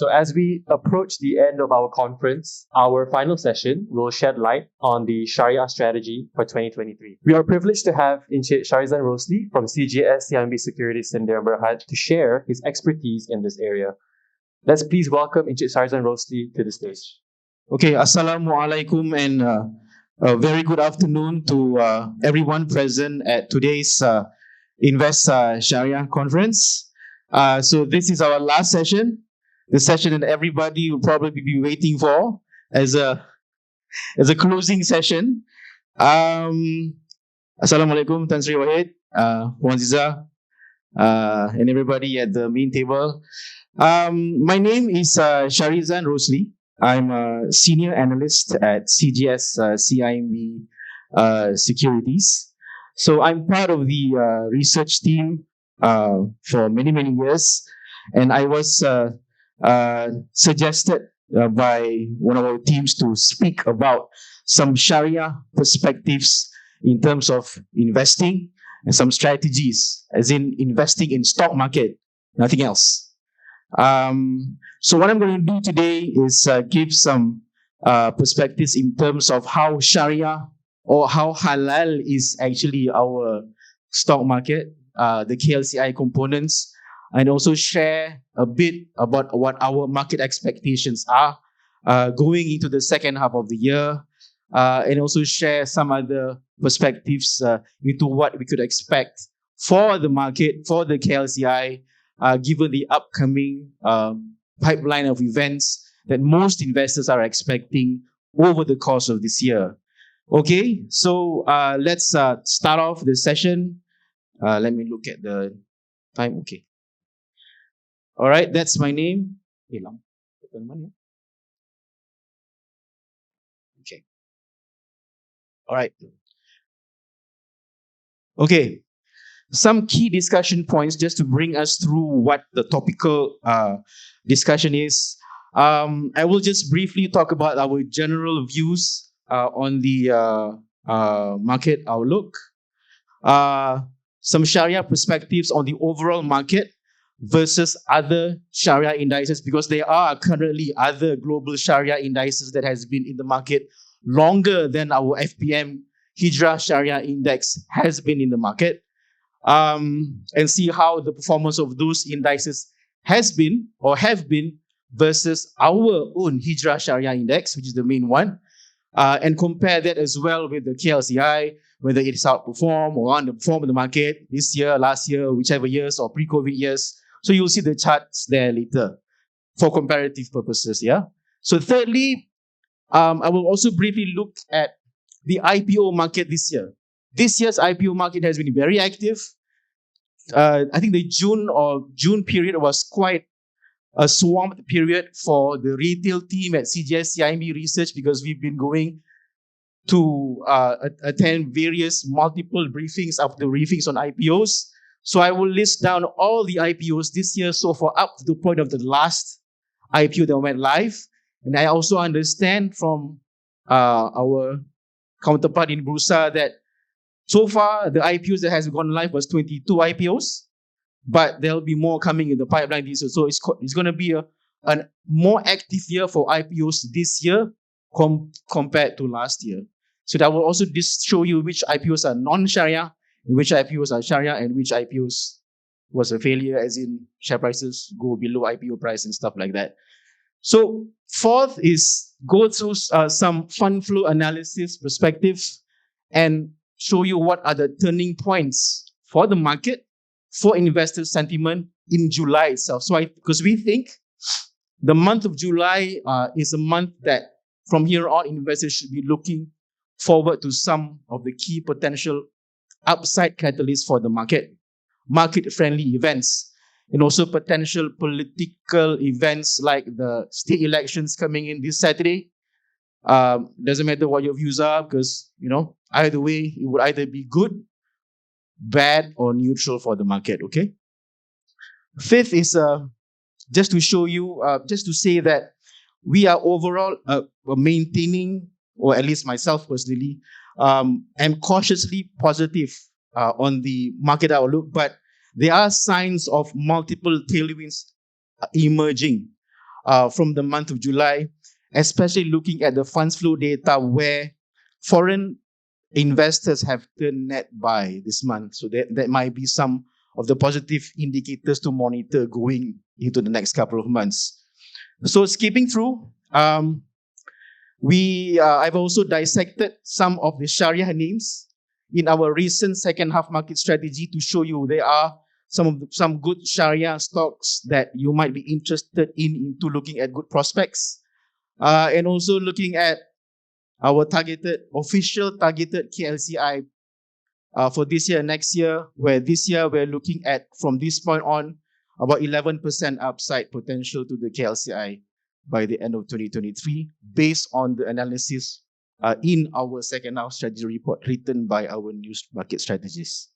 So as we approach the end of our conference, our final session will shed light on the Shariah Strategy for 2023. We are privileged to have Encik Sharizan Rosli from CGS CIMB Securities Sdn Berhad to share his expertise in this area. Let's please welcome Encik Sharizan Rosli to the stage. Okay, Assalamualaikum and a very good afternoon to everyone present at today's Invest Sharia conference. So this is our last session, the session that everybody will probably be waiting for as a closing session. Assalamualaikum, Tan Sri Wahid, Puan Ziza, and everybody at the main table. My name is Sharizan Rosli. I'm a senior analyst at CGS CIMB Securities. So I'm part of the research team for many, many years. And I was suggested by one of our teams to speak about some Sharia perspectives in terms of investing and some strategies, as in investing in stock market, nothing else. So what I'm going to do today is give some perspectives in terms of how Sharia or how halal is actually our stock market, the KLCI components, and also share a bit about what our market expectations are going into the second half of the year, and also share some other perspectives into what we could expect for the market, for the KLCI, given the upcoming pipeline of events that most investors are expecting over the course of this year. Okay, so let's start off the session. Let me look at the time. Okay. All right, that's my name. Okay. All right. Okay. Some key discussion points just to bring us through what the topical discussion is. I will just briefly talk about our general views on the market outlook. Some Sharia perspectives on the overall market versus other Sharia indices, because there are currently other global Sharia indices that has been in the market longer than our FPM Hijrah Sharia Index has been in the market. And see how the performance of those indices has been or have been versus our own Hijrah Sharia Index, which is the main one, and compare that as well with the KLCI, whether it is outperformed or underperformed in the market this year, last year, whichever years, or pre-COVID years. So you'll see the charts there later for comparative purposes. Yeah. So thirdly, I will also briefly look at the IPO market this year. This year's IPO market has been very active. I think the June period was quite a swamped period for the retail team at CGS CIMB Research, because we've been going to attend various multiple briefings after briefings on IPOs. So I will list down all the IPOs this year so far up to the point of the last IPO that went live. And I also understand from our counterpart in Bursa that so far, the IPOs that has gone live was 22 IPOs, but there'll be more coming in the pipeline this year. So it's going to be a more active year for IPOs this year compared to last year. So that will also just show you which IPOs are non-Sharia, and which IPOs are Sharia, and which IPOs was a failure, as in share prices go below IPO price and stuff like that. So fourth is go through some fund flow analysis perspective and show you what are the turning points for the market, for investor sentiment in July itself. So because we think the month of July is a month that from here on investors should be looking forward to some of the key potential upside catalysts for the market-friendly events, and also potential political events like the state elections coming in this Saturday. Doesn't matter what your views are, because either way it would either be good, bad, or neutral for the market. Okay. Fifth is just to show you, just to say that we are overall maintaining, or at least myself personally, am cautiously positive on the market outlook, but there are signs of multiple tailwinds emerging. from the month of July, especially looking at the funds flow data where foreign investors have turned net buy this month. So that might be some of the positive indicators to monitor going into the next couple of months. So skipping through, I've also dissected some of the Shariah names in our recent second half market strategy to show you there are some good Shariah stocks that you might be interested into looking at good prospects, and also looking at our official targeted KLCI for this year and next year, where this year we're looking at, from this point on, about 11% upside potential to the KLCI by the end of 2023, based on the analysis in our second half strategy report written by our new market strategists.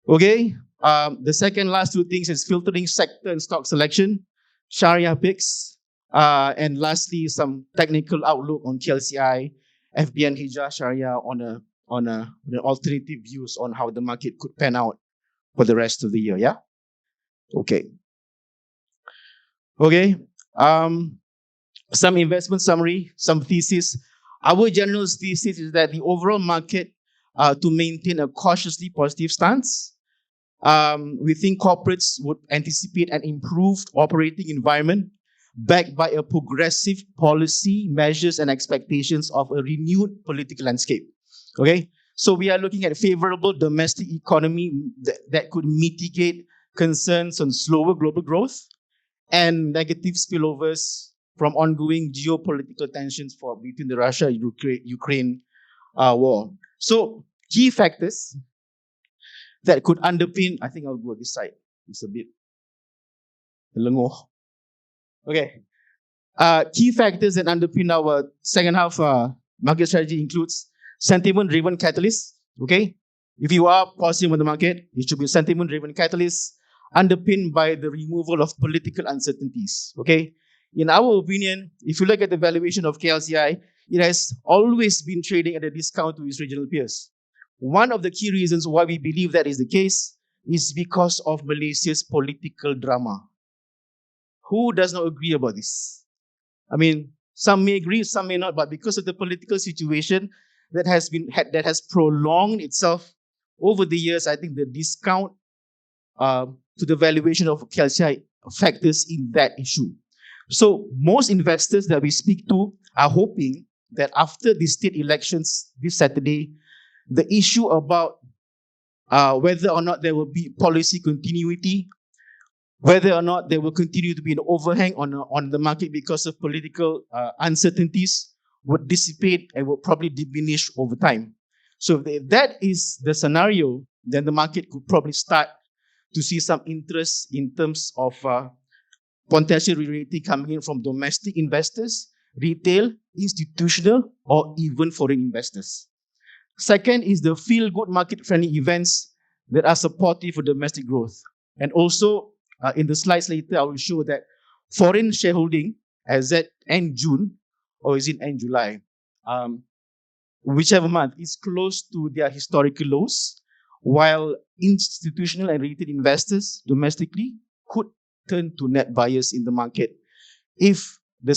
Okay, the second last two things is filtering sector and stock selection, Shariah picks, and lastly, some technical outlook on KLCI, FBN Hijrah Shariah on an alternative views on how the market could pan out for the rest of the year. Yeah. Okay. Some investment summary, some thesis. Our general thesis is that the overall market to maintain a cautiously positive stance. We think corporates would anticipate an improved operating environment backed by a progressive policy measures and expectations of a renewed political landscape. Okay, so we are looking at a favorable domestic economy that could mitigate concerns on slower global growth and negative spillovers from ongoing geopolitical tensions between the Russia-Ukraine war. So key factors that could underpin, I think I'll go this side. It's a bit lengoh. Okay. Key factors that underpin our second half market strategy includes sentiment-driven catalysts. Okay. If you are positive on the market, it should be sentiment-driven catalysts underpinned by the removal of political uncertainties. Okay. In our opinion, if you look at the valuation of KLCI, it has always been trading at a discount to its regional peers. One of the key reasons why we believe that is the case is because of Malaysia's political drama. Who does not agree about this? I mean, some may agree, some may not, but because of the political situation that has prolonged itself over the years, I think the discount to the valuation of KLCI factors in that issue. So most investors that we speak to are hoping that after the state elections this Saturday, the issue about whether or not there will be policy continuity, whether or not there will continue to be an overhang on the market because of political uncertainties, would dissipate and will probably diminish over time. So if that is the scenario, then the market could probably start to see some interest in terms of potential re-rating coming in from domestic investors, retail, institutional, or even foreign investors. Second is the feel-good market-friendly events that are supportive for domestic growth. And also, in the slides later, I will show that foreign shareholding as at end June, or is it end July, whichever month, is close to their historical lows, while institutional and retail investors domestically could turn to net buyers in the market if the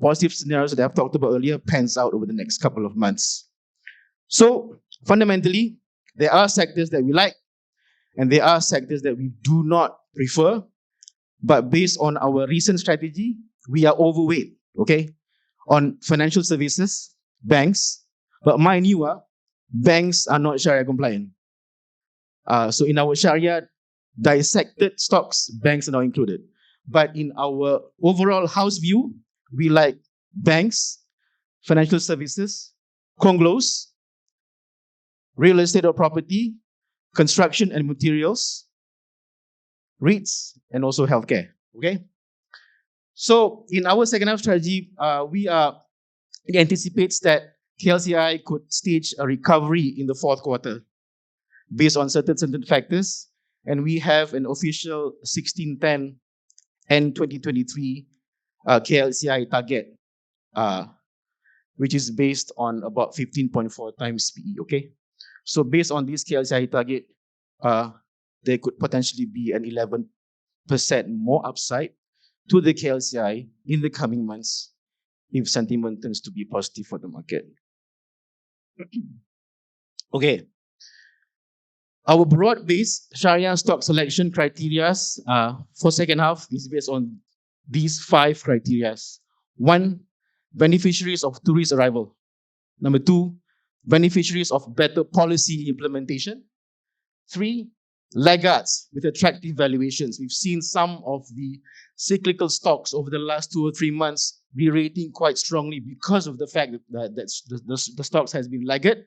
positive scenarios that I've talked about earlier, pans out over the next couple of months. So fundamentally, there are sectors that we like and there are sectors that we do not prefer. But based on our recent strategy, we are overweight, okay, on financial services, banks. But mind you, banks are not Sharia compliant. So in our Sharia dissected stocks, banks are not included. But in our overall house view, we like banks, financial services, conglos, real estate or property, construction and materials, REITs, and also healthcare. Okay? So in our second half strategy, it anticipates that KLCI could stage a recovery in the fourth quarter based on certain factors. And we have an official 1610 and 2023 KLCI target, which is based on about 15.4 times PE. Okay? So based on this KLCI target, there could potentially be an 11% more upside to the KLCI in the coming months if sentiment turns to be positive for the market. Okay. Our broad-based Sharia stock selection criteria for second half is based on these 5 criteria. 1, beneficiaries of tourist arrival. Number 2, beneficiaries of better policy implementation. 3, laggards with attractive valuations. We've seen some of the cyclical stocks over the last 2 or 3 months be rating quite strongly because of the fact that the stocks has been laggard,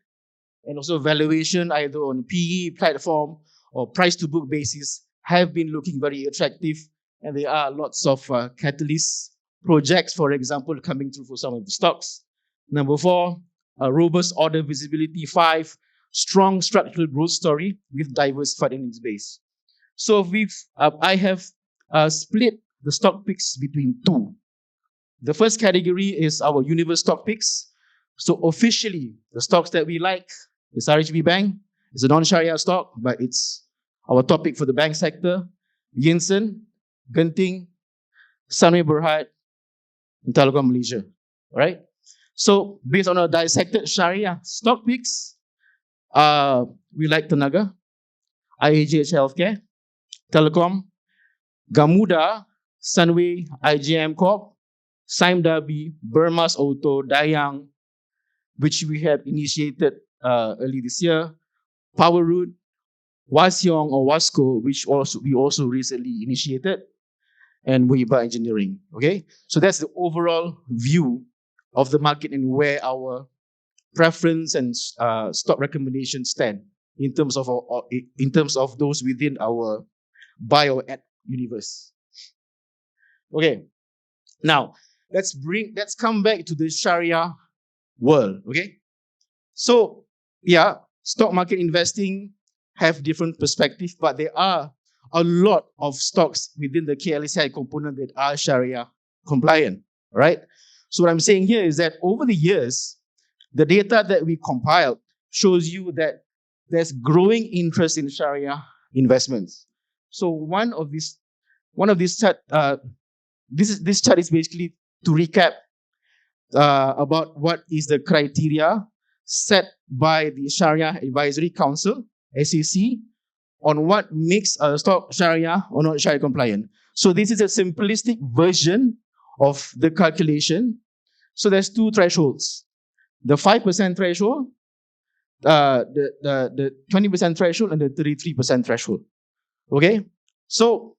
and also valuation either on PE platform or price to book basis have been looking very attractive, and there are lots of catalyst projects, for example, coming through for some of the stocks. Number 4, robust order visibility. 5, strong structural growth story with diversified earnings base. So I have split the stock picks between 2. The first category is our universe stock picks. So officially, the stocks that we like is RHB Bank. It's a non-Sharia stock, but it's our topic for the bank sector. Yinsen, Genting, Sunway Berhad, and Telekom Malaysia. All right? So based on our dissected Sharia stock picks, we like Tenaga, IAGH Healthcare, Telecom, Gamuda, Sunway, IGM Corp, Sime Darby, Burmas Auto, Dayang, which we had initiated early this year, Power Root, Wasyong or Wasco, which we also recently initiated, and Weiba Engineering. Okay, so that's the overall view of the market and where our preference and stock recommendations stand in terms of those within our buy or add universe. Okay, now let's come back to the Sharia world. Okay, so yeah, stock market investing have different perspectives, but there are a lot of stocks within the KLCI component that are Sharia compliant, right? So what I'm saying here is that over the years, the data that we compiled shows you that there's growing interest in Sharia investments. So this chart is basically to recap about what is the criteria set by the Sharia Advisory Council, SAC, on what makes a stock Sharia or not Sharia compliant. So this is a simplistic version of the calculation. So there's 2 thresholds: the 5% threshold, the 20% threshold, and the 33% threshold. Okay, so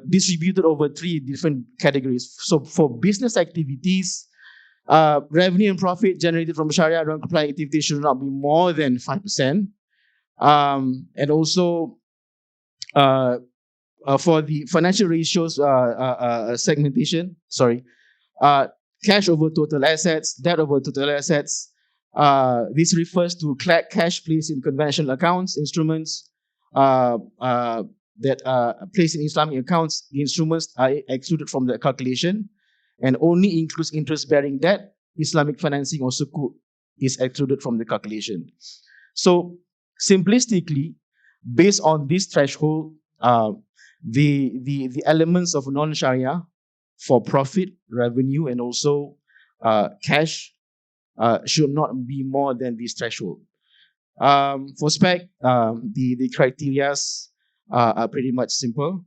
distributed over 3 different categories. So for business activities, revenue and profit generated from Sharia non-compliant activities should not be more than 5%. And also for the financial ratios segmentation, cash over total assets, debt over total assets. This refers to cash placed in conventional accounts, instruments that are placed in Islamic accounts. The instruments are excluded from the calculation and only includes interest-bearing debt. Islamic financing or sukuk is excluded from the calculation. So simplistically, based on this threshold, the elements of non-Sharia for profit, revenue, and also cash should not be more than this threshold. For SPEC, the criteria are pretty much simple.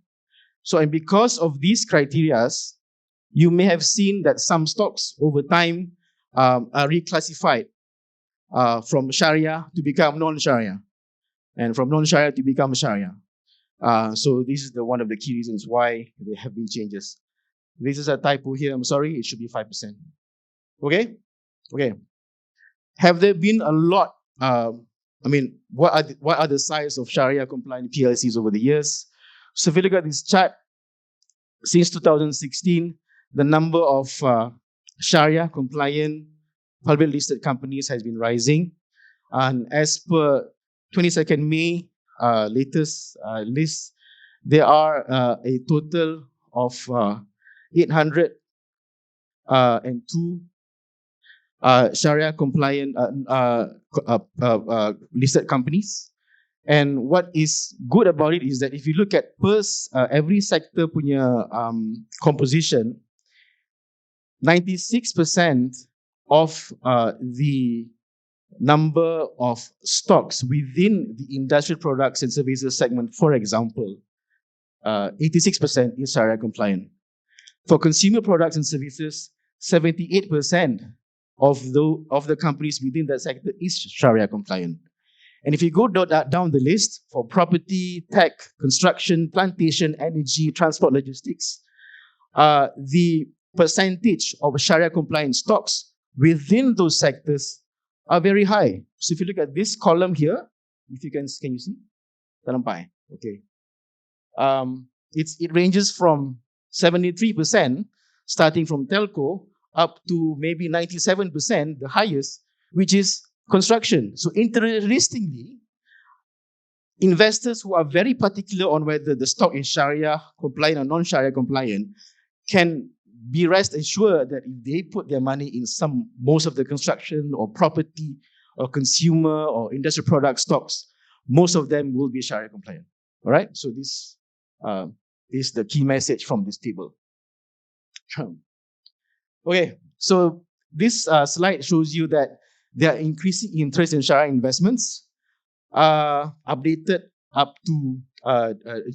So, and because of these criteria, you may have seen that some stocks over time are reclassified from Sharia to become non-Sharia, and from non-Sharia to become Sharia. So this is one of the key reasons why there have been changes. This is a typo here. I'm sorry. It should be 5%. Okay. Have there been a lot? What are the size of Sharia compliant PLCs over the years? So if you look at this chart, since 2016, the number of Sharia compliant public listed companies has been rising, and as per 22nd May latest list, there are a total of 802 Sharia compliant listed companies, And what is good about it is that if you look at every sector punya composition, 96% of the number of stocks within the industrial products and services segment, for example, 86% is Sharia compliant. For consumer products and services, 78% of the companies within that sector is Sharia compliant. And if you go down the list for property, tech, construction, plantation, energy, transport, logistics, the percentage of Sharia compliant stocks within those sectors are very high. So if you look at this column here, if you can you see? Okay. It ranges from 73%, starting from telco, up to maybe 97%, the highest, which is construction. So interestingly, investors who are very particular on whether the stock is Sharia compliant or non-Sharia compliant can be rest assured that if they put their money in most of the construction or property or consumer or industrial product stocks, most of them will be Sharia compliant. All right. So this is the key message from this table. Okay. So this slide shows you that there are increasing interest in Sharia investments, updated up to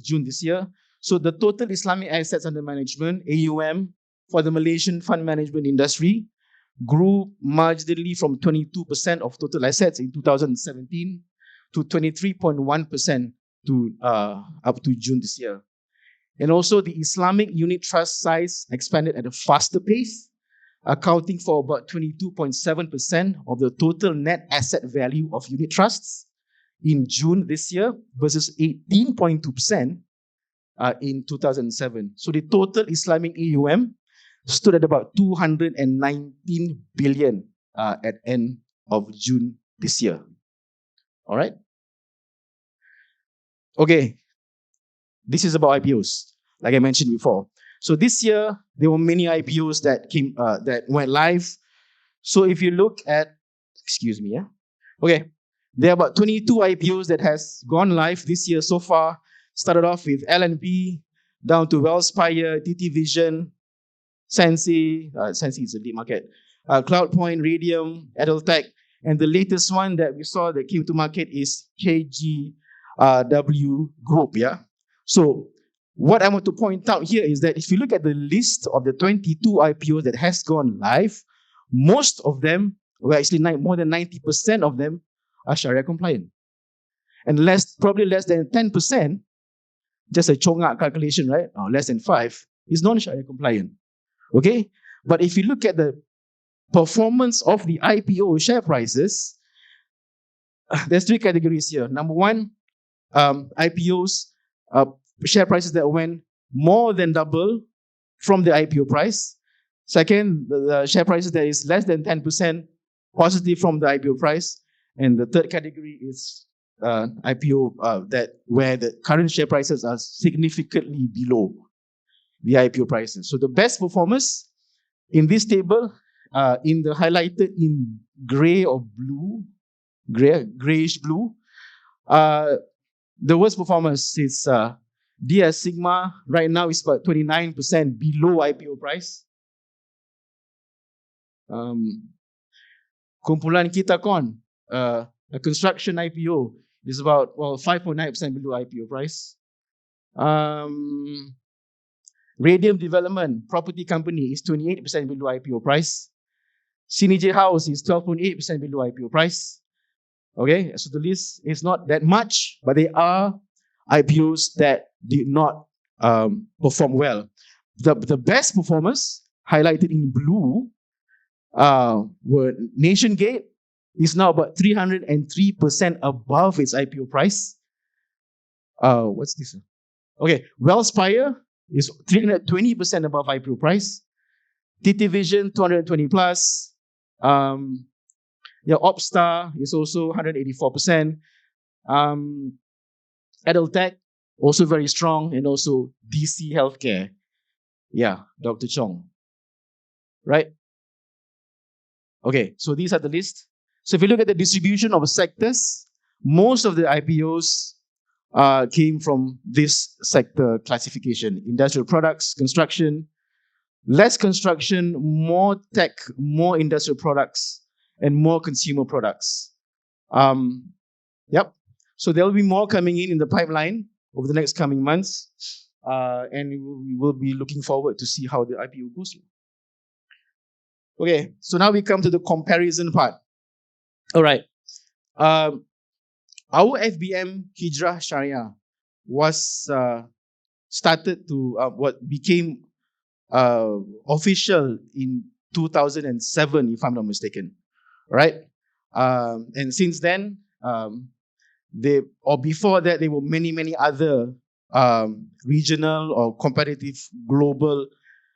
June this year. So the total Islamic assets under management, AUM, for the Malaysian fund management industry grew marginally from 22% of total assets in 2017 to 23.1% up to June this year. And also the Islamic unit trust size expanded at a faster pace, accounting for about 22.7% of the total net asset value of unit trusts in June this year versus 18.2% in 2007. So the total Islamic AUM stood at about 219 billion at end of June this year. All right. Okay. This is about IPOs, like I mentioned before. So this year there were many IPOs that went live. So if you look at, okay, there are about 22 IPOs that has gone live this year so far. Started off with LNP, down to Wellspire, TT Vision, Sensi is a deep market, CloudPoint, Radium, Edeltech, and the latest one that we saw that came to market is KGW Group. Yeah. So what I want to point out here is that if you look at the list of the 22 IPOs that has gone live, most of them, well, actually more than 90% of them are Sharia compliant, and probably less than 10%, just a chongak calculation, right? Or less than 5 is non-Sharia compliant. Okay, but if you look at the performance of the IPO share prices, there's 3 categories here. Number one, IPOs share prices that went more than double from the IPO price. Second, the share prices that is less than 10% positive from the IPO price. And the third category is IPO where the current share prices are significantly below the IPO prices. So the best performers in this table, in the highlighted in gray or blue, grayish blue, the worst performance is DS Sigma. Right now is about 29% below IPO price. Kumpulan Kitakon, a construction IPO, is about 5.9% below IPO price. Radium Development, property company, is 28% below IPO price. CNJ House is 12.8% below IPO price. Okay, so the list is not that much, but there are IPOs that did not perform well. The best performers, highlighted in blue, were NationGate, is now about 303% above its IPO price. What's this? Okay, Wellspire is 320% above IPO price. TT Vision, 220 plus. Opstar is also 184%. Edeltech, also very strong, and also DC Healthcare. Yeah, Dr. Chong. Right? Okay, so these are the list. So if you look at the distribution of sectors, Most of the IPOs came from this sector classification: industrial products, construction, less construction, more tech, more industrial products, and more consumer products. Yep. So there'll be more coming in the pipeline over the next coming months, and we will be looking forward to see how the IPO goes. Okay, so now we come to the comparison part. All right. Our FBM Hijrah Sharia was started to what became official in 2007, if I'm not mistaken, right? And since then, before that, there were many other regional or competitive global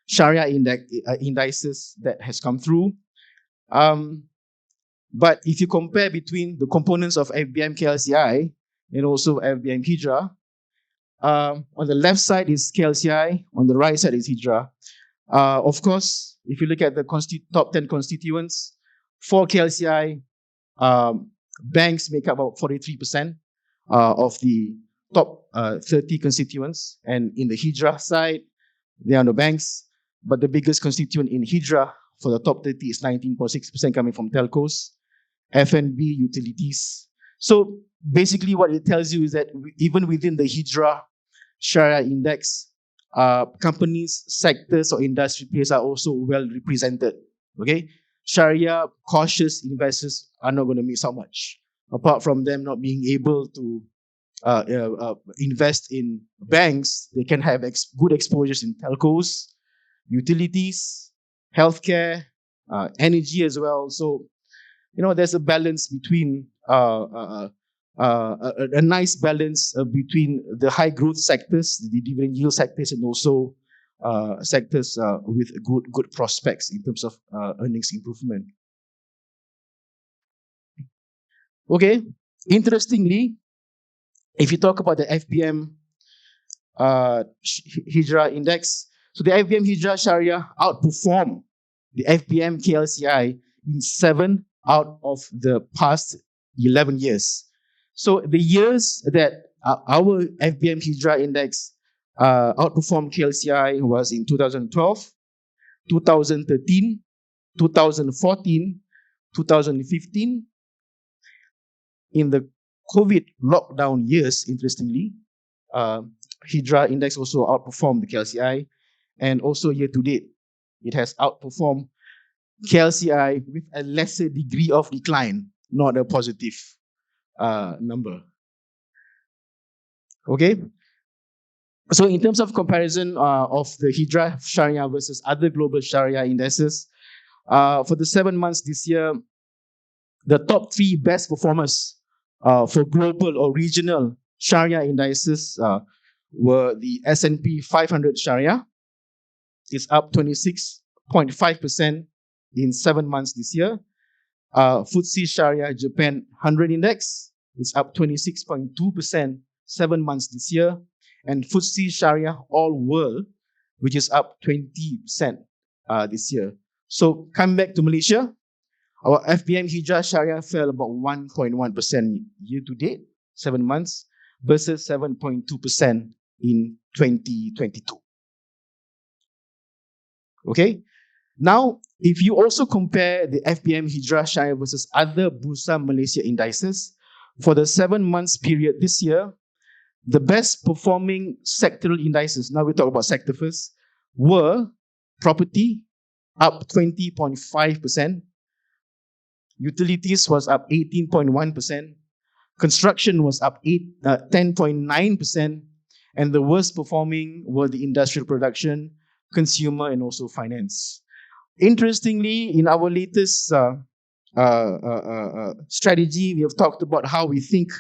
Sharia indices that has come through. But if you compare between the components of FBM KLCI and also FBM Hijrah, on the left side is KLCI, on the right side is Hijrah. Of course, if you look at the top 10 constituents, for KLCI, banks make up about 43% of the top 30 constituents. And in the Hijrah side, they are the banks. But the biggest constituent in Hijrah for the top 30 is 19.6% coming from telcos, F&B, utilities. So basically what it tells you is that even within the Hijrah Sharia index, companies, sectors, or industry players are also well represented. Okay, Sharia cautious investors are not going to miss out much. Apart from them not being able to invest in banks, they can have good exposures in telcos, utilities, healthcare, energy as well. So, there's a balance between a nice balance between the high growth sectors, the dividend yield sectors, and also sectors with good prospects in terms of earnings improvement. Okay, interestingly, if you talk about the FBM Hijrah index, so the FBM Hijrah Sharia outperformed the FBM KLCI in 7 out of the past 11 years. So the years that our FBM Hijrah index outperformed KLCI was in 2012, 2013, 2014, 2015. In the COVID lockdown years, interestingly, Hijrah index also outperformed the KLCI, and also year to date, it has outperformed KLCI with a lesser degree of decline, not a positive number. Okay, so in terms of comparison of the Hijrah Sharia versus other global Sharia indices, for the 7 months this year, the top 3 best performers for global or regional Sharia indices were the S&P 500 Sharia. It's up 26.5% in 7 months this year. FTSE Sharia Japan 100 Index is up 26.2% 7 months this year. And FTSE Sharia All World, which is up 20% this year. So coming back to Malaysia, our FBM Hijrah Sharia fell about 1.1% year to date, 7 months, versus 7.2% in 2022. Okay? Now, if you also compare the FBM Hijrah Sharia versus other Bursa Malaysia indices, for the 7 months period this year, the best performing sectoral indices, now we talk about sector first, were property, up 20.5%, utilities was up 18.1%, construction was up 10.9%, and the worst performing were the industrial production, consumer, and also finance. Interestingly, in our latest strategy, we have talked about how we think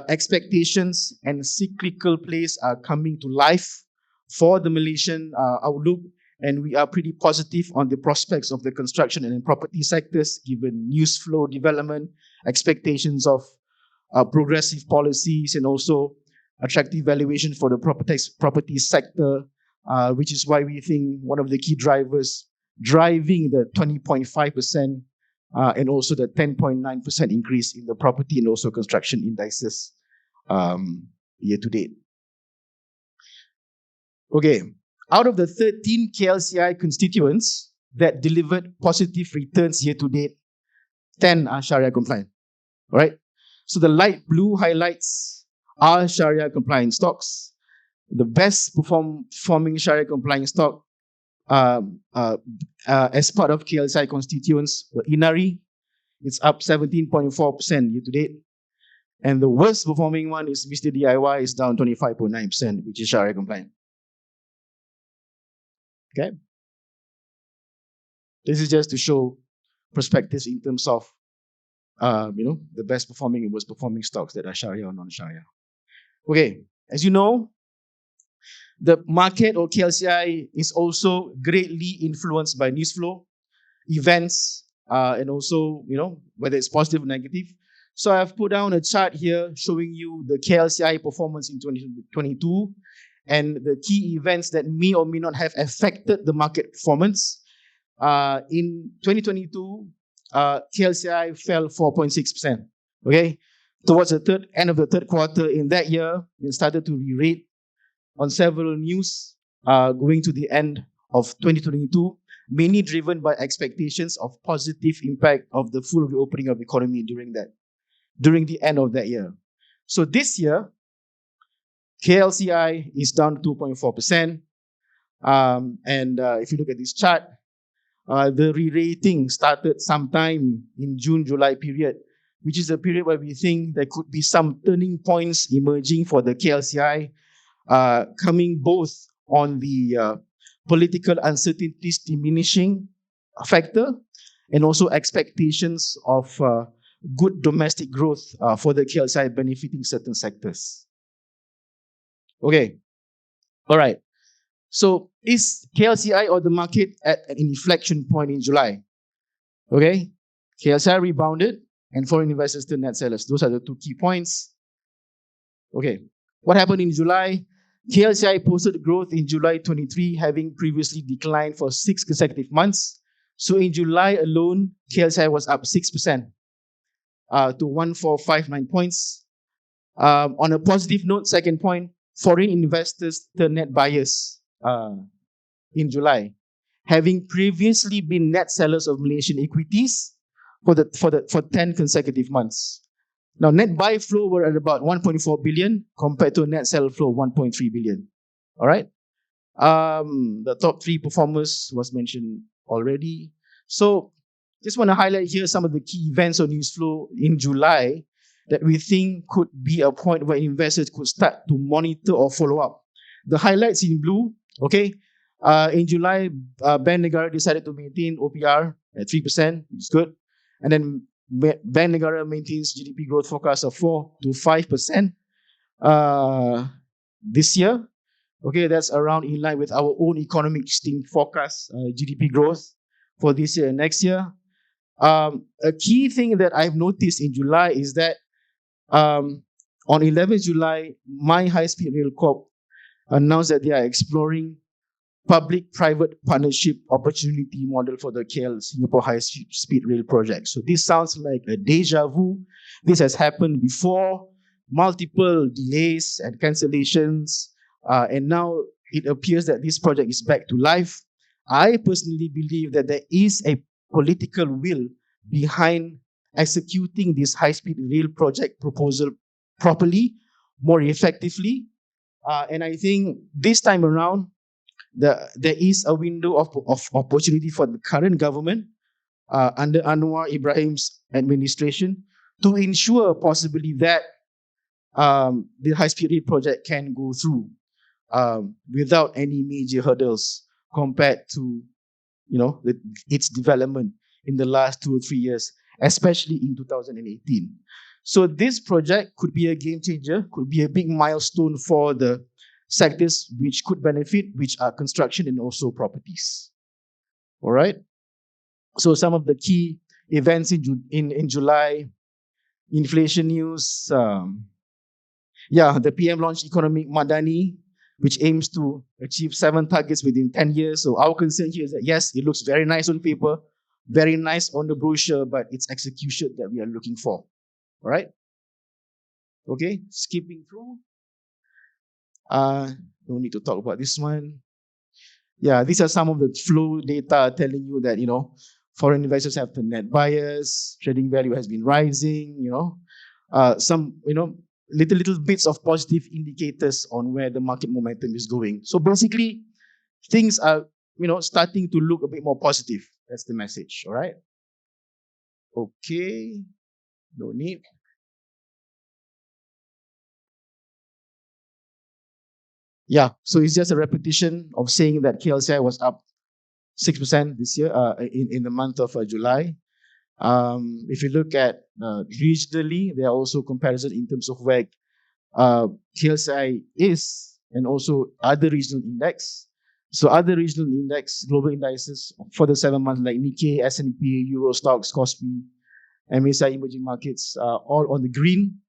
expectations and cyclical plays are coming to life for the Malaysian outlook, and we are pretty positive on the prospects of the construction and property sectors given news flow development, expectations of progressive policies, and also attractive valuation for the property sector, which is why we think one of the key drivers driving the 20.5% and also the 10.9% increase in the property and also construction indices year to date. Okay, out of the 13 KLCI constituents that delivered positive returns year to date, 10 are Sharia compliant. All right, so the light blue highlights are Sharia compliant stocks. The best performing Sharia compliant stock as part of KLCI constituents were Inari. It's up 17.4% year to date. And the worst performing one is Mr. DIY, is down 25.9%, which is Sharia compliant. Okay. This is just to show perspectives in terms of the best performing and worst performing stocks that are Sharia or non-Sharia. Okay, as you know, the market or KLCI is also greatly influenced by news flow, events, and also, whether it's positive or negative. So I've put down a chart here showing you the KLCI performance in 2022 and the key events that may or may not have affected the market performance. In 2022, KLCI fell 4.6%. Okay, towards the end of the third quarter in that year, it started to re-rate on several news going to the end of 2022, mainly driven by expectations of positive impact of the full reopening of the economy during the end of that year. So this year, KLCI is down 2.4%. And if you look at this chart, the re-rating started sometime in June-July period, which is a period where we think there could be some turning points emerging for the KLCI, coming both on the political uncertainties diminishing factor and also expectations of good domestic growth for the KLCI benefiting certain sectors. Okay. All right. So is KLCI or the market at an inflection point in July? Okay. KLCI rebounded and foreign investors turned net sellers. Those are the two key points. Okay. What happened in July? KLCI posted growth in July 23, having previously declined for 6 consecutive months. So in July alone, KLCI was up 6% to 1,459 points. On a positive note, second point, foreign investors turned net buyers in July, having previously been net sellers of Malaysian equities for 10 consecutive months. Now, net buy flow were at about 1.4 billion compared to a net sell flow of 1.3 billion. All right. The top 3 performers was mentioned already. So, just want to highlight here some of the key events or news flow in July that we think could be a point where investors could start to monitor or follow up. The highlights in blue, okay. In July, Bank Negara decided to maintain OPR at 3%, which is good. And then Bank Negara maintains GDP growth forecast of 4 to 5% this year. Okay, that's around in line with our own economic team forecast GDP growth for this year and next year. A key thing that I've noticed in July is that on 11th July, My High Speed Rail Corp announced that they are exploring public-private partnership opportunity model for the KL Singapore High Speed Rail project. So this sounds like a deja vu. This has happened before, multiple delays and cancellations, and now it appears that this project is back to life. I personally believe that there is a political will behind executing this high-speed rail project proposal properly, more effectively. And I think this time around, there is a window of opportunity for the current government under Anwar Ibrahim's administration to ensure possibly that the high-speed rail project can go through without any major hurdles compared to its development in the last 2 or 3 years, especially in 2018. So this project could be a game changer, could be a big milestone for the sectors which could benefit, which are construction and also properties. All right. So some of the key events in July, inflation news. The PM launched Economic Madani, which aims to achieve 7 targets within 10 years. So our concern here is that yes, it looks very nice on paper, very nice on the brochure, but it's execution that we are looking for. All right? Okay, skipping through. No need to talk about this one. Yeah, these are some of the flow data telling you that, foreign investors have the net buyers, trading value has been rising, some, little bits of positive indicators on where the market momentum is going. So basically, things are, starting to look a bit more positive. That's the message, all right? Okay, no need. Yeah, so it's just a repetition of saying that KLCI was up 6% this year in the month of July. If you look at regionally, there are also comparisons in terms of where KLCI is and also other regional index. So other regional index, global indices for the 7 months like Nikkei, S&P, Euro Stocks, Kospi, MSCI emerging markets are all on the green,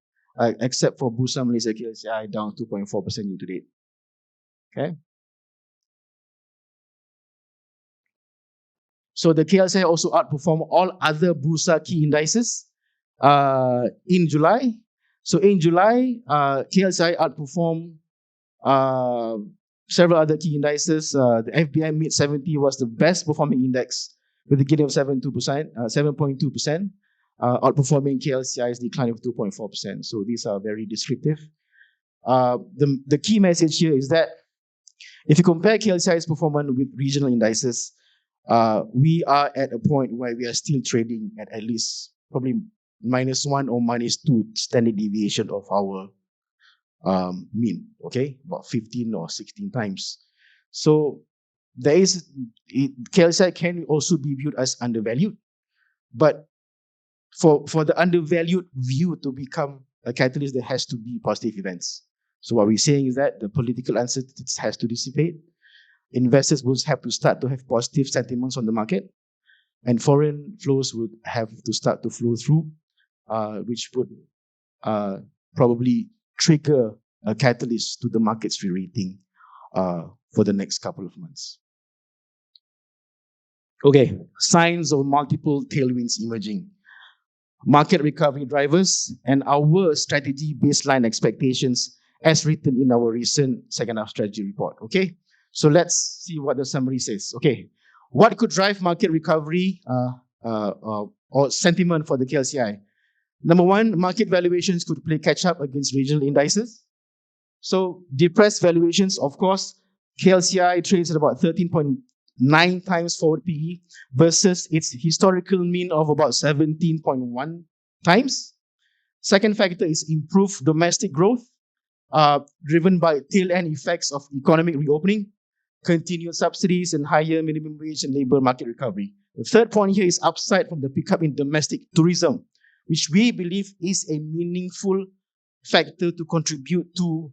except for Bursa Malaysia KLCI down 2.4% year to date. Okay. So the KLCI also outperformed all other Bursa key indices in July. So in July, KLCI outperformed several other key indices. The FBI Mid 70 was the best performing index with a gain of 7.2%, outperforming KLCI's decline of 2.4%. So these are very descriptive. The key message here is that if you compare KLCI's performance with regional indices, we are at a point where we are still trading at least probably -1 or -2 standard deviation of our mean, okay, about 15 or 16 times. So KLCI can also be viewed as undervalued, but for the undervalued view to become a catalyst, there has to be positive events. So what we're saying is that the political uncertainty has to dissipate. Investors will have to start to have positive sentiments on the market, and foreign flows would have to start to flow through, which would probably trigger a catalyst to the market's re-rating for the next couple of months. Okay, signs of multiple tailwinds emerging. Market recovery drivers and our strategy baseline expectations as written in our recent second half strategy report. Okay, so let's see what the summary says. Okay, what could drive market recovery or sentiment for the KLCI? Number one, market valuations could play catch up against regional indices. So depressed valuations, of course, KLCI trades at about 13.9 times forward PE versus its historical mean of about 17.1 times. Second factor is improved domestic growth, driven by tail-end effects of economic reopening, continued subsidies, and higher minimum wage and labor market recovery. The third point here is upside from the pickup in domestic tourism, which we believe is a meaningful factor to contribute to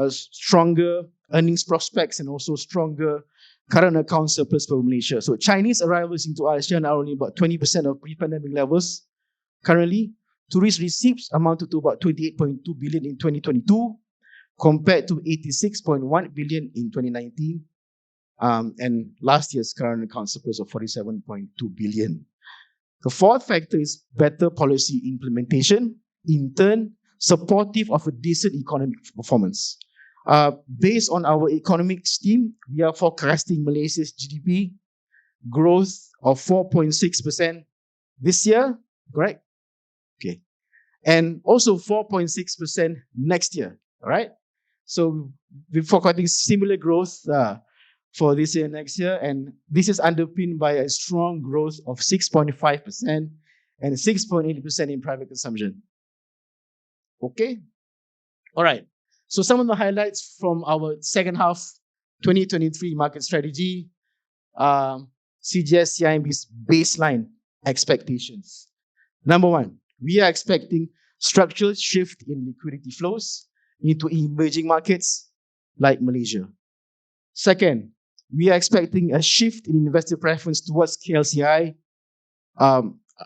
stronger earnings prospects and also stronger current account surplus for Malaysia. So Chinese arrivals into ASEAN are only about 20% of pre-pandemic levels. Currently, tourist receipts amounted to about 28.2 billion in 2022 compared to 86.1 billion in 2019. And last year's current account surplus of 47.2 billion. The fourth factor is better policy implementation, in turn, supportive of a decent economic performance. Based on our economics team, we are forecasting Malaysia's GDP growth of 4.6% this year, correct? Okay. And also 4.6% next year, all right? So we're forecasting similar growth for this year and next year, and this is underpinned by a strong growth of 6.5% and 6.8% in private consumption. Okay? All right. So some of the highlights from our second half 2023 market strategy, CGS CIMB's baseline expectations. Number one, we are expecting structural shift in liquidity flows into emerging markets like Malaysia. Second, we are expecting a shift in investor preference towards KLCI,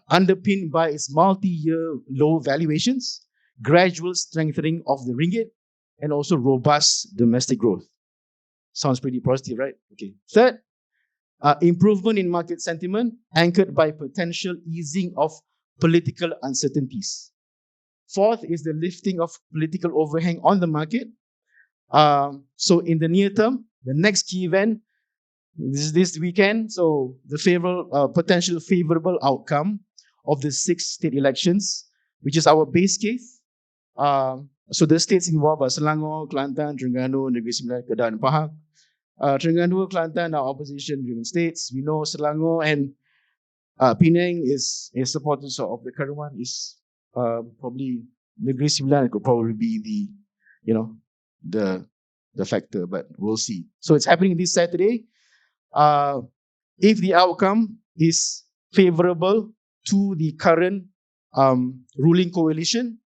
underpinned by its multi-year low valuations, gradual strengthening of the ringgit, and also robust domestic growth. Sounds pretty positive, right? Okay. Third, improvement in market sentiment anchored by potential easing of political uncertainties. Fourth is the lifting of political overhang on the market. So in the near term, the next key event is this weekend. So the potential favorable outcome of the 6 state elections, which is our base case. So the states involved are Selangor, Kelantan, Terengganu, Negeri Sembilan, Kedah, and Pahang. Terengganu, Kelantan are opposition-driven states. We know Selangor and Penang is supporters of the current one. Is probably Negeri Sembilan could probably be the factor, but we'll see. So it's happening this Saturday. If the outcome is favorable to the current ruling coalition,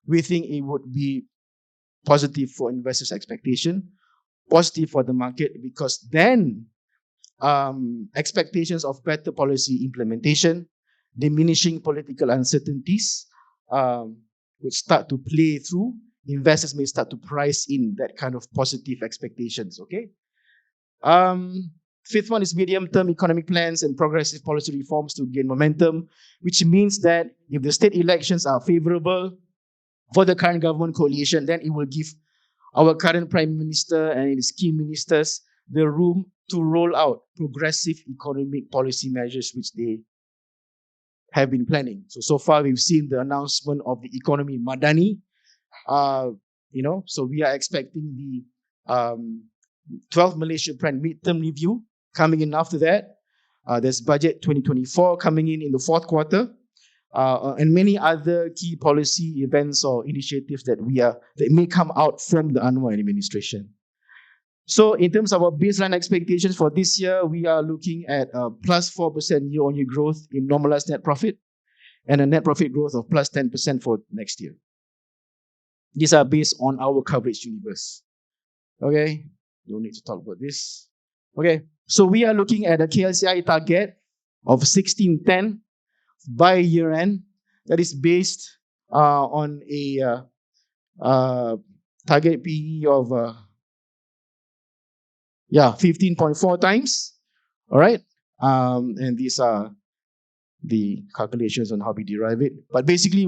we think it would be positive for investors' expectation, positive for the market, because then expectations of better policy implementation, diminishing political uncertainties would start to play through. Investors may start to price in that kind of positive expectations, okay? Fifth one is medium-term economic plans and progressive policy reforms to gain momentum, which means that if the state elections are favorable for the current government coalition, then it will give our current Prime Minister and his key ministers the room to roll out progressive economic policy measures which they have been planning. So far we've seen the announcement of the Economy Madani. So we are expecting the 12th Malaysia Plan midterm review coming in after that. There's Budget 2024 coming in the fourth quarter. And many other key policy events or initiatives that may come out from the Anwar administration. So in terms of our baseline expectations for this year, we are looking at plus 4% year-on-year growth in normalized net profit and a net profit growth of plus 10% for next year. These are based on our coverage universe. Okay, no need to talk about this. Okay, so we are looking at a KLCI target of 1610 by year end. That is based on a target PE of 15.4 times. All right, and these are the calculations on how we derive it. But basically,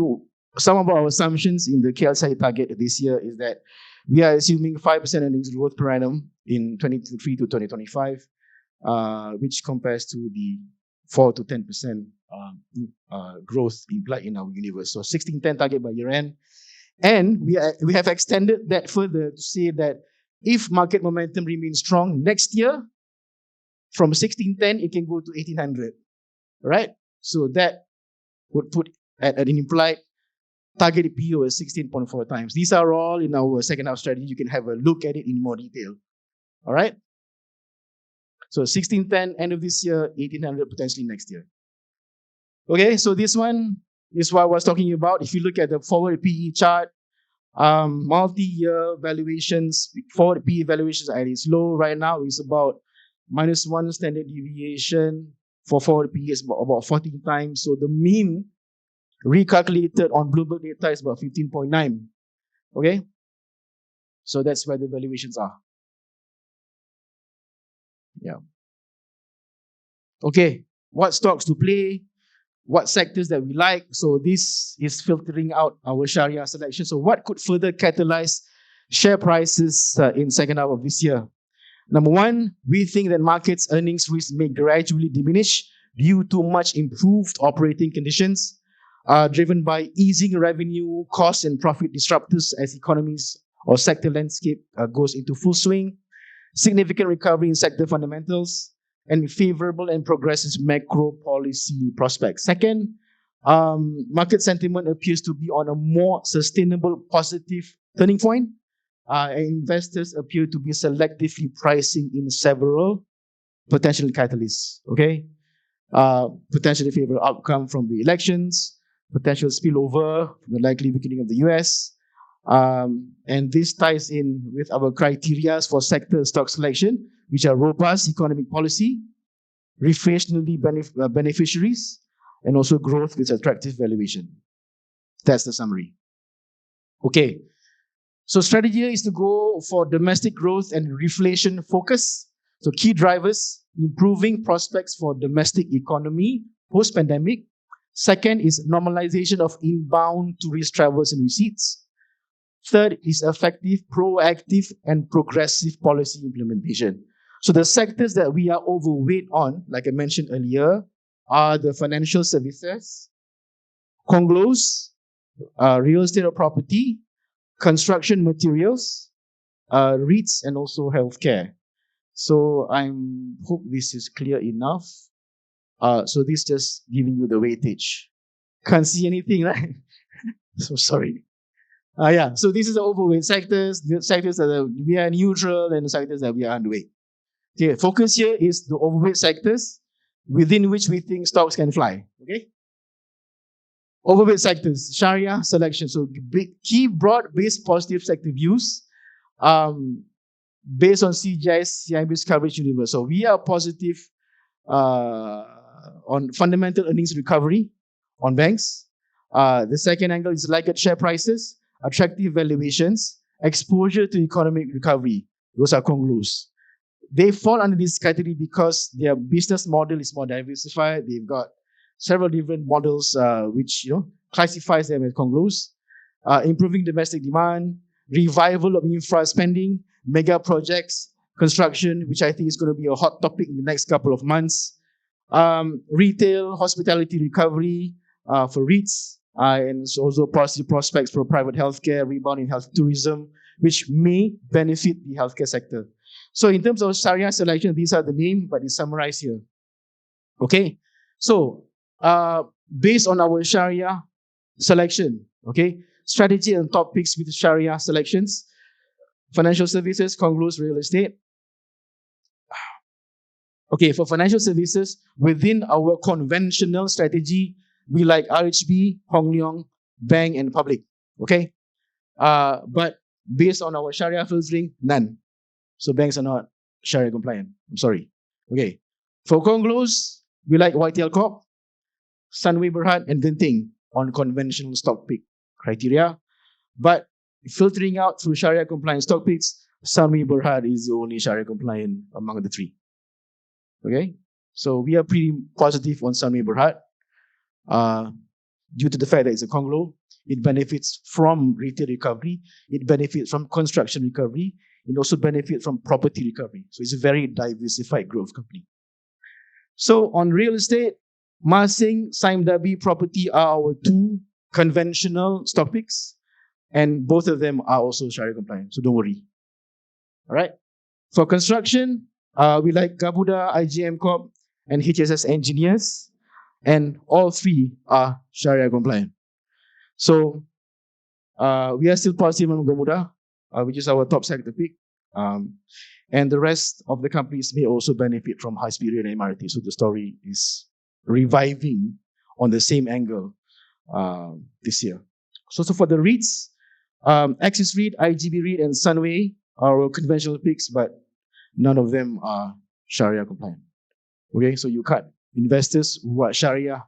some of our assumptions in the KLCI target this year is that we are assuming 5% earnings growth per annum in 2023 to 2025, which compares to the 4 to 10% growth implied in our universe. So 1610 target by year end. And we have extended that further to say that if market momentum remains strong next year, from 1610, it can go to 1800. Right? So that would put at an implied target PE of 16.4 times. These are all in our second half strategy. You can have a look at it in more detail. All right? So 1610, end of this year, 1800 potentially next year. Okay, so this one is what I was talking about. If you look at the forward PE chart, multi-year valuations, forward PE valuations at its low right now is about -1 standard deviation. For forward PE is about 14 times. So the mean recalculated on Bloomberg data is about 15.9. Okay? So that's where the valuations are. Yeah. Okay, what stocks to play? What sectors that we like? So this is filtering out our Shariah selection. So what could further catalyze share prices in second half of this year? Number one, we think that markets' earnings risk may gradually diminish due to much improved operating conditions, driven by easing revenue, cost, and profit disruptors as economies or sector landscape goes into full swing, significant recovery in sector fundamentals, and favorable and progressive macro policy prospects. Second, market sentiment appears to be on a more sustainable positive turning point. Investors appear to be selectively pricing in several potential catalysts. Okay, potentially favorable outcome from the elections, potential spillover from the likely beginning of the US, and this ties in with our criteria for sector stock selection, which are robust economic policy, reflationary beneficiaries, and also growth with attractive valuation. That's the summary. Okay, so strategy is to go for domestic growth and reflation focus. So key drivers, improving prospects for domestic economy post-pandemic. Second is normalization of inbound tourist travels and receipts. Third is effective, proactive, and progressive policy implementation. So the sectors that we are overweight on, like I mentioned earlier, are the financial services, conglos, real estate or property, construction materials, REITs, and also healthcare. So I hope this is clear enough. So this just giving you the weightage. Can't see anything, right? So sorry. Yeah, so this is the overweight sectors, the sectors that we are neutral and the sectors that we are underweight. Okay, focus here is the overweight sectors within which we think stocks can fly. Okay? Overweight sectors, Shariah selection. So key broad-based positive sector views based on CGI's CIMB's coverage universe. So we are positive on fundamental earnings recovery on banks. The second angle is laggard share prices, attractive valuations, exposure to economic recovery. Those are conglos. They fall under this category because their business model is more diversified. They've got several different models, which classifies them as conglos. Improving domestic demand, revival of infra spending, mega projects, construction, which I think is going to be a hot topic in the next couple of months. Retail, hospitality recovery for REITs, and also positive prospects for private healthcare, rebound in health tourism, which may benefit the healthcare sector. So in terms of Shariah selection, these are the names, but it's summarized here. Okay, so based on our Shariah selection, okay, strategy and top picks with Shariah selections, financial services, conglos, real estate. Okay, for financial services, within our conventional strategy, we like RHB, Hong Leong, Bank, and Public. Okay, but based on our Shariah filtering, none. So banks are not Shariah compliant. I'm sorry. Okay, for conglos, we like YTL Corp, Sunway Berhad, and Genting on conventional stock pick criteria. But filtering out through Shariah compliant stock picks, Sunway Berhad is the only Shariah compliant among the three. Okay, so we are pretty positive on Sunway Berhad. Due to the fact that it's a conglo, it benefits from retail recovery, it benefits from construction recovery, it also benefits from property recovery. So it's a very diversified growth company. So on real estate, Masing, Saimdabi Property are our two conventional stock picks, and both of them are also Shariah compliant. So don't worry. All right. For construction, we like Gabuda, IGM Corp, and HSS Engineers, and all three are Shariah compliant. So we are still positive on Gabuda, which is our top sector pick. And the rest of the companies may also benefit from high-speed rail and MRT. So the story is reviving on the same angle this year. So for the REITs, Axis REIT, IGB REIT, and Sunway are our conventional picks, but none of them are Shariah compliant. Okay, so you cut investors who are Shariah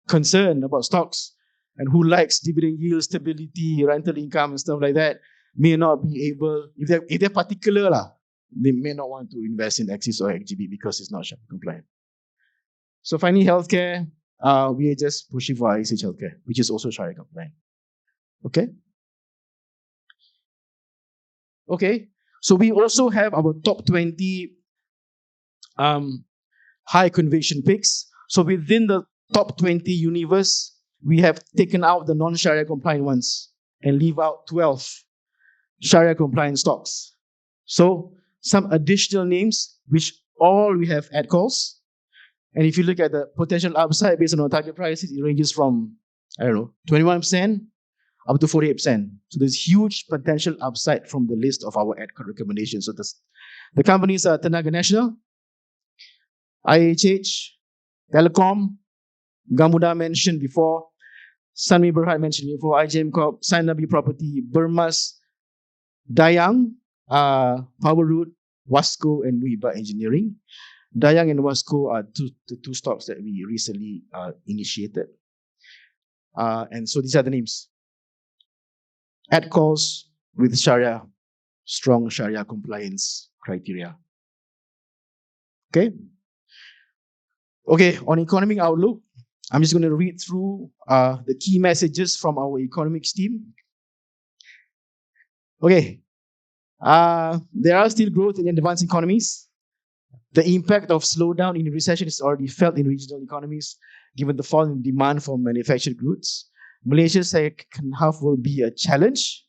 concerned about stocks and who likes dividend yield, stability, rental income, and stuff like that may not be able, if they're particular, they may not want to invest in Axis or XGB because it's not Shariah compliant. So finally, healthcare, we are just pushing for ISH healthcare, which is also Shariah compliant. Okay? Okay, so we also have our top 20 high conviction picks. So within the top 20 universe, we have taken out the non-Shariah compliant ones and leave out 12 Shariah compliant stocks. So some additional names, which all we have ad calls. And if you look at the potential upside based on our target prices, it ranges from, 21% up to 48%. So there's huge potential upside from the list of our ad call recommendations. So the companies are Tenaga Nasional, IHH, Telecom, Gamuda mentioned before, Sunway Berhad mentioned before, IGM Corp, Sainabi Property, Burmas, Dayang, Power Root, Wasco, and Wiba Engineering. Dayang and Wasco are the two stocks that we recently initiated. And so these are the names. Ad calls with Shariah, strong Shariah compliance criteria. Okay. Okay, on economic outlook, I'm just going to read through the key messages from our economics team. Okay, there are still growth in advanced economies. The impact of slowdown in recession is already felt in regional economies, given the fall in demand for manufactured goods. Malaysia's second half will be a challenge.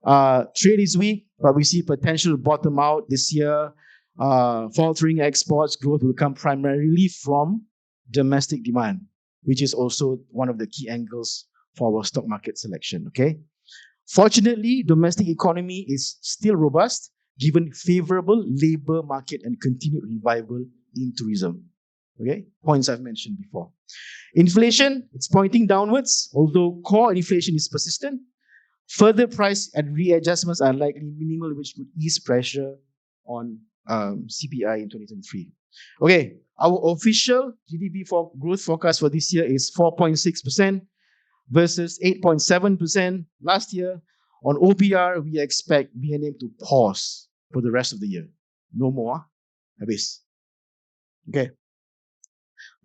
Trade is weak, but we see potential bottom out this year. Faltering exports growth will come primarily from domestic demand, which is also one of the key angles for our stock market selection. Okay. Fortunately, domestic economy is still robust given favorable labor market and continued revival in tourism. Okay, points I've mentioned before. Inflation, it's pointing downwards, although core inflation is persistent. Further price and readjustments are likely minimal, which could ease pressure on CPI in 2023. Okay, our official GDP growth forecast for this year is 4.6% versus 8.7% last year. On OPR, we expect BNM to pause for the rest of the year. No more. Habis. Okay.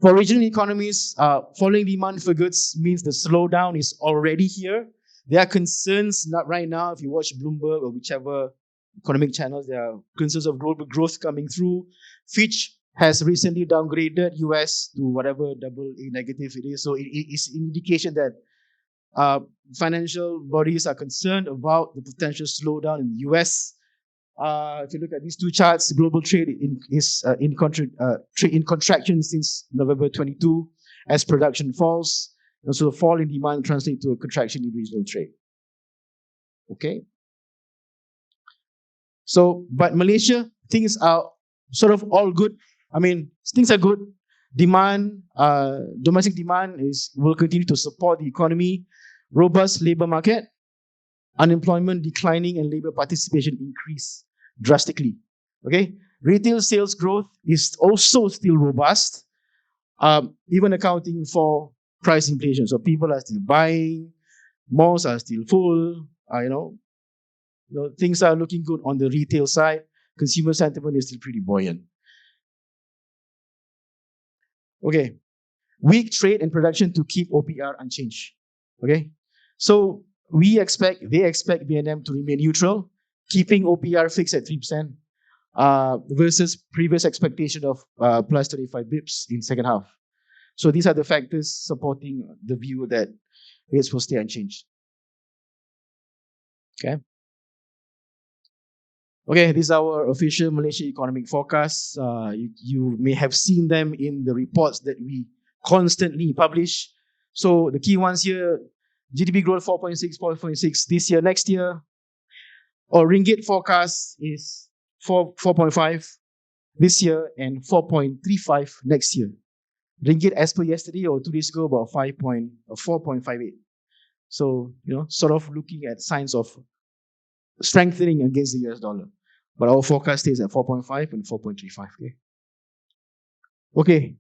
For regional economies, falling demand for goods means the slowdown is already here. There are concerns, not right now, if you watch Bloomberg or whichever economic channels, there are concerns of global growth coming through. Fitch has recently downgraded US to whatever AA negative it is. So it is an indication that financial bodies are concerned about the potential slowdown in the US. If you look at these two charts, global trade is in contraction since November 22 as production falls. And so the fall in demand translates to a contraction in regional trade. Okay. So, but Malaysia, things are sort of all good. I mean, things are good. Demand, domestic demand will continue to support the economy. Robust labor market, unemployment declining, and labor participation increase drastically. Okay, retail sales growth is also still robust, even accounting for price inflation. So people are still buying, malls are still full. Things are looking good on the retail side. Consumer sentiment is still pretty buoyant. Okay, weak trade and production to keep OPR unchanged. Okay, so they expect BNM to remain neutral, keeping OPR fixed at 3%, versus previous expectation of plus 25 bips in second half. So these are the factors supporting the view that rates will stay unchanged. Okay. Okay, this is our official Malaysia economic forecast. You may have seen them in the reports that we constantly publish. So the key ones here, GDP growth 4.6, 4.6 this year, next year. Our ringgit forecast is 4.5 this year and 4.35 next year. Ringgit as per yesterday or 2 days ago about 4.58. So, sort of looking at signs of strengthening against the US dollar. But our forecast stays at 4.5 and 4.35. Okay,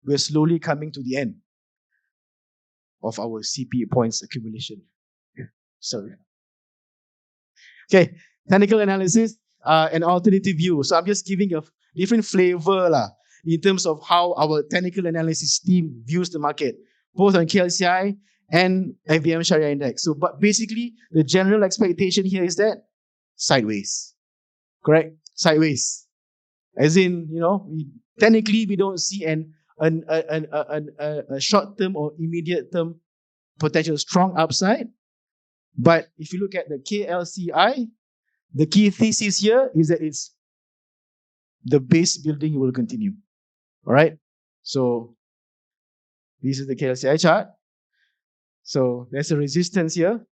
we're slowly coming to the end of our CP points accumulation. Sorry. Okay, technical analysis, and alternative view. So I'm just giving a different flavor in terms of how our technical analysis team views the market, both on KLCI and FBM Shariah Index. So, but basically, the general expectation here is that sideways. Correct? Sideways. As in, technically we don't see a short-term or immediate-term potential strong upside. But if you look at the KLCI, the key thesis here is that it's the base building will continue. All right? So this is the KLCI chart. So there's a resistance here.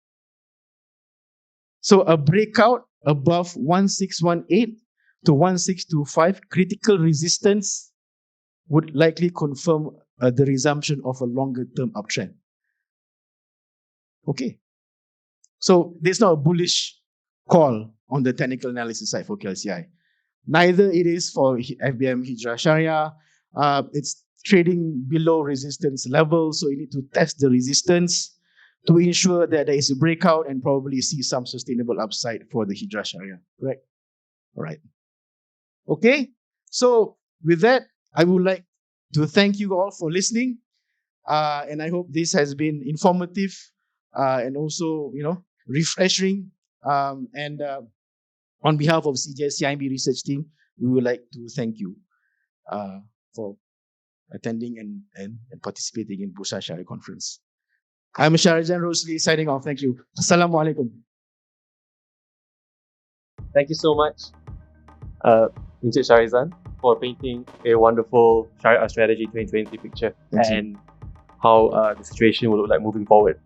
So a breakout above 1618 to 1625 critical resistance would likely confirm the resumption of a longer term uptrend. Okay. So there's not a bullish call on the technical analysis side for KLCI. Neither it is for FBM Hijrah Shariah. It's trading below resistance level, so you need to test the resistance to ensure that there is a breakout and probably see some sustainable upside for the Hijrah Shariah. Correct? All right. Okay. So with that, I would like to thank you all for listening. And I hope this has been informative and also, refreshing. And on behalf of CJS CIMB research team, we would like to thank you for attending and participating in Bursa Syariah Conference. I'm Shariah Rosli signing off. Thank you. Assalamualaikum. Thank you so much, Encik Sharizan, for painting a wonderful Shariah Strategy 2023 picture Thank you. and how the situation will look like moving forward.